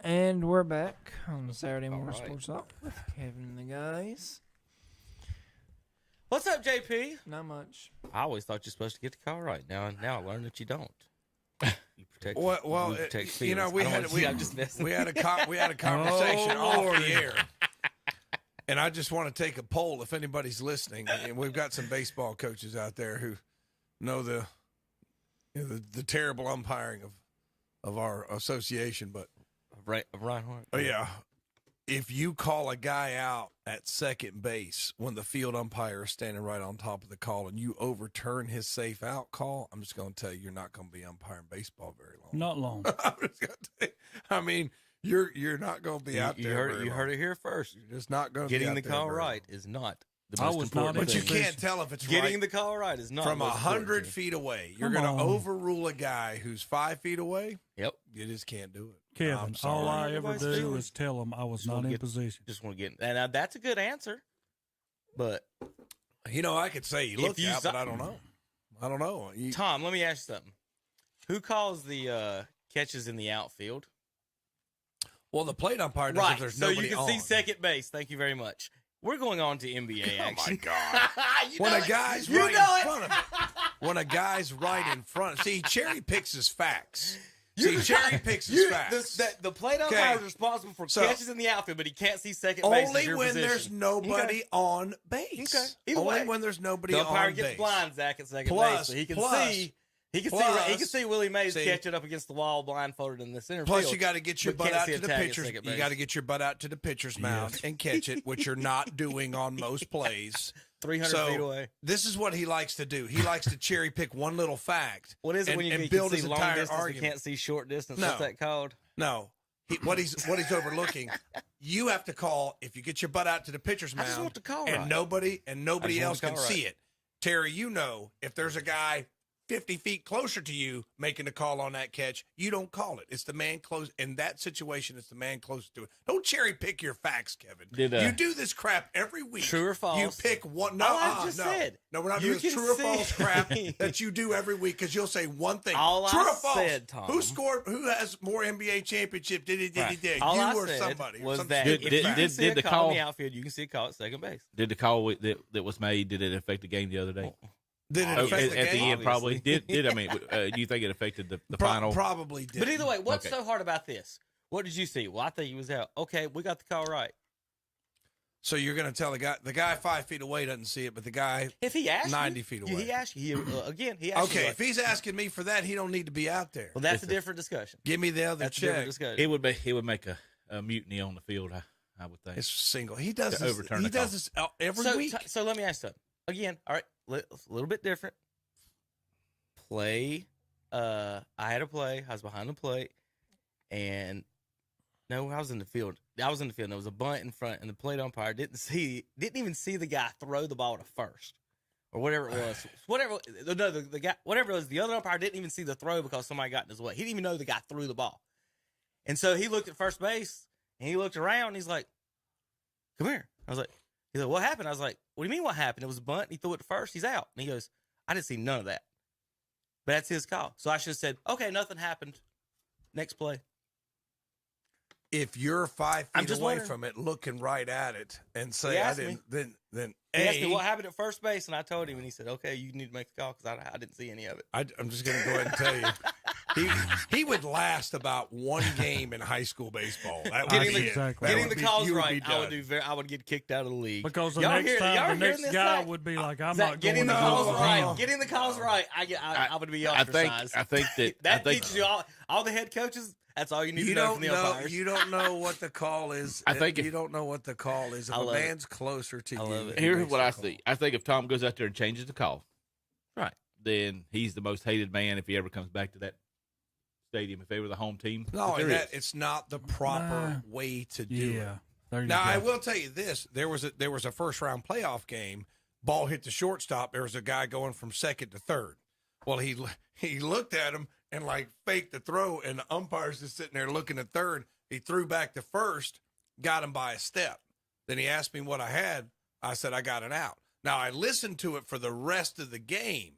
And we're back on the Saturday Morning right. Sports Talk with Kevin and the guys. What's up, JP? Not much. I always thought you're supposed to get the call right. Now I learned that you don't. You protect. Well, you protect you know, we had I'm just messing. we had a conversation Oh, off Lordy. the air, and I just want to take a poll if anybody's listening. And we've got some baseball coaches out there who know the terrible umpiring of our association. But Right, Reinhardt. oh yeah, if you call a guy out at second base when the field umpire is standing right on top of the call and you overturn his safe out call, I'm just going to tell you, you're not going to be umpiring baseball very long. Not long. I'm just gonna tell you, I mean, you're not going to be out there. You heard it here first. You're just not going to Getting be the out there call very right long. is not the I most was not important But you thing. can't tell if it's Getting right the call right is not from the most important 100 thing. feet away. You're Come going to on. overrule a guy who's 5 feet away. Yep. You just can't do it. Kevin, I'm sorry. all I ever Everybody's do feeling- is tell them I was Just not wanna in get- position. Just want to get, and that's a good answer. But You know, I could say you If look you out, saw- but I don't know. I don't know. Tom, let me ask you something. Who calls the catches in the outfield? Well, the plate umpire does if Right, there's so nobody you can on. see second base. Thank you very much. We're going on to NBA Oh, action. my God. You When know a it. guy's You right know in it. front of him. When a guy's right in front. See, cherry picks his facts. See, cherry picks his facts. The plate Okay. umpire is responsible for So- catches in the outfield, but he can't see second base. as Only your when position. there's nobody on base. Okay. Either Only way. when there's nobody The on umpire base. gets blind, Zach, at second Plus- base, so he can plus- see. He can plus- see Willie Mays see- catch it up against the wall, blindfolded in the center Plus, field. you got to get your but butt can't out see to a the tag at pitcher's. second You base. got to get your butt out to the pitcher's mound and catch it, which you're not doing on most plays. 300 So, feet away. This is what he likes to do. He likes to cherry pick one little fact. What is it and, when you and can build see his long entire distance but argument? can't see short distance? No. What's that called? No. What he's overlooking, you have to call if you get your butt out to the pitcher's I just mound want the call and right. nobody I just else want can the call see it. Terry, you know if there's a guy 50 feet closer to you making the call on that catch, you don't call it. It's the man close in that situation. It's the man closest to it. Don't cherry pick your facts, Kevin. You do this crap every week. True or false? You pick one. No, I just no, said. no. We're not You doing this can true or see- false crap that you do every week because you'll say one thing. All true I or false? said, Tom. Who scored? Who has more NBA championship? Did All you I or said somebody? was Some that stupid if you fact. can see did a the call in the call- outfield, you can see a call at second base. Did the call that was made, did it affect the game the other day? Did it Oh, affect the at the game? end, probably. Obviously. I mean, do you think it affected the final? Probably did. But either way, what's Okay. so hard about this? What did you see? Well, I think he was out. Okay, we got the call right. So you're going to tell the guy 5 feet away doesn't see it, but the guy. If he asked 90 you, feet He away. asked you. Again, he asked you. Okay, like, if he's asking me for that, he don't need to be out there. well, that's a Listen. different discussion. Give me the other That's a different check. discussion. It would make a mutiny on the field, I would think. It's single. He does To this. overturn He the call. does this every so, week. so let me ask you something. Again, all right, a little bit different. Play. I had a play. I was behind the plate, and no, I was in the field. I was in the field. And there was a bunt in front, and the plate umpire didn't even see the guy throw the ball to first, or whatever it was. The guy, whatever it was, the other umpire didn't even see the throw because somebody got in his way. He didn't even know the guy threw the ball, and so he looked at first base and he looked around. And he's like, "Come here." I was like, "He's like, what happened?" I was like, "What do you mean what happened? It was a bunt. He threw it to first. He's out." And he goes, "I didn't see none of that." But that's his call. So I should have said, okay, nothing happened. Next play. If you're 5 I'm feet just away wondering. from it, looking right at it, and He say I asked didn't, then He asked me A, what happened at first base, and I told him, and he said, okay, you need to make the call because I didn't see any of it. I'm just going to go ahead and tell you, he would last about one game in high school baseball. That would Getting be the- it. exactly. That Getting would the be- calls you would right, be I would done. I would get kicked out of the league. Because the Y'all next hear- time, y'all the hearing next this, guy Zach? would be like, I'm Zach, not getting going the to calls go right. home. Getting the calls right. I would be I ostracized. think that that I think teaches you all the head coaches. That's all you need You to know don't from the know. umpires. You don't know what the call is. I think you don't know what the call is. If I a love it. man's closer to I you, love it. he here's makes what the I call. see. I think if Tom goes out there and changes the call, Right. then he's the most hated man if he ever comes back to that stadium. If they were the home team, No, If there and that is. it's not the proper way to do it. Yeah. There you Now go. I will tell you this: there was a first round playoff game. Ball hit the shortstop. There was a guy going from second to third. Well, he looked at him and like faked the throw, and the umpire's just sitting there looking at third. He threw back to first, got him by a step. Then he asked me what I had. I said I got an out. Now I listened to it for the rest of the game,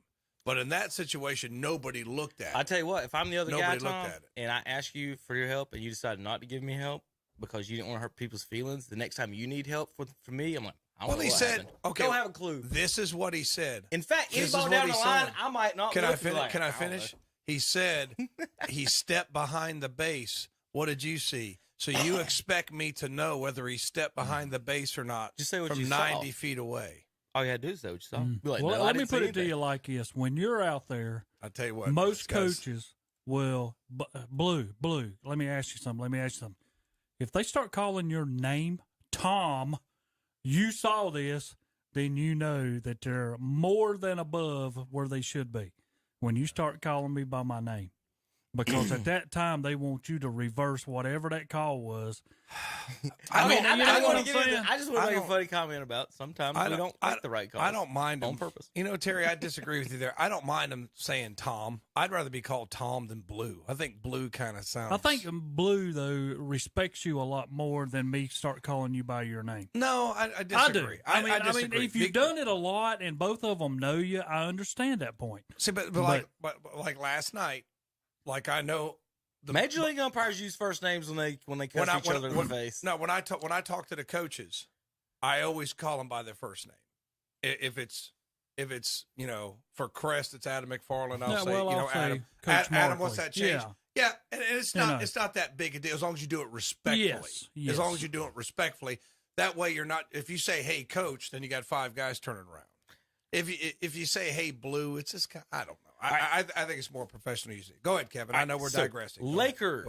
But in that situation, nobody looked at I it. tell you what, if I'm the other Nobody guy, looked Tom, at it. and I ask you for your help, and you decide not to give me help because you didn't want to hurt people's feelings, the next time you need help from me, I'm like, I don't Well, know he what said, happened. okay, Don't have a clue. This is what he said. In fact, any This ball is down what the he line, said. I might not. Can I look finish? like, Can I don't finish? know. He said he stepped behind the base. What did you see? So you expect me to know whether he stepped behind the base or not Just say what from you saw. 90 feet away. All you had to do is say what you saw. Be like, Well, no, I let me didn't put see it to anything. you like this: when you're out there, I tell you what, most this guy's- coaches will blue. Let me ask you something. If they start calling your name, Tom, you saw this, then you know that they're more than above where they should be. When you start calling me by my name, because at that time they want you to reverse whatever that call was. I mean, don't- I you know don't what want I'm to get into. saying? I just want I to make a don't- funny comment about sometimes we don't make the right call. I don't mind on him. purpose. You know, Terry, I disagree with you there. I don't mind him saying Tom. I'd rather be called Tom than Blue. I think Blue kind of sounds. I think blue though respects you a lot more than me start calling you by your name. No, I I disagree. do. I mean, disagree. if you've done it a lot and both of them know you, I understand that point. See, but like last night, like I know the Major League umpires use first names when they cuss each other in the face. No, when I talk to the coaches, I always call them by their first name. If it's for Crest, it's Adam McFarland. I'll Yeah, say well, I'll say Adam. Coach Adam, what's Markley. that change? Yeah, and it's not it's not that big a deal as long as you do it respectfully. Yes. As long as you do it respectfully, that way you're not. If you say "Hey, Coach," then you got 5 guys turning around. If you say "Hey, Blue," it's just I don't know. I think it's more professional using. Go ahead, Kevin. I know we're So, digressing. Go ahead. Laker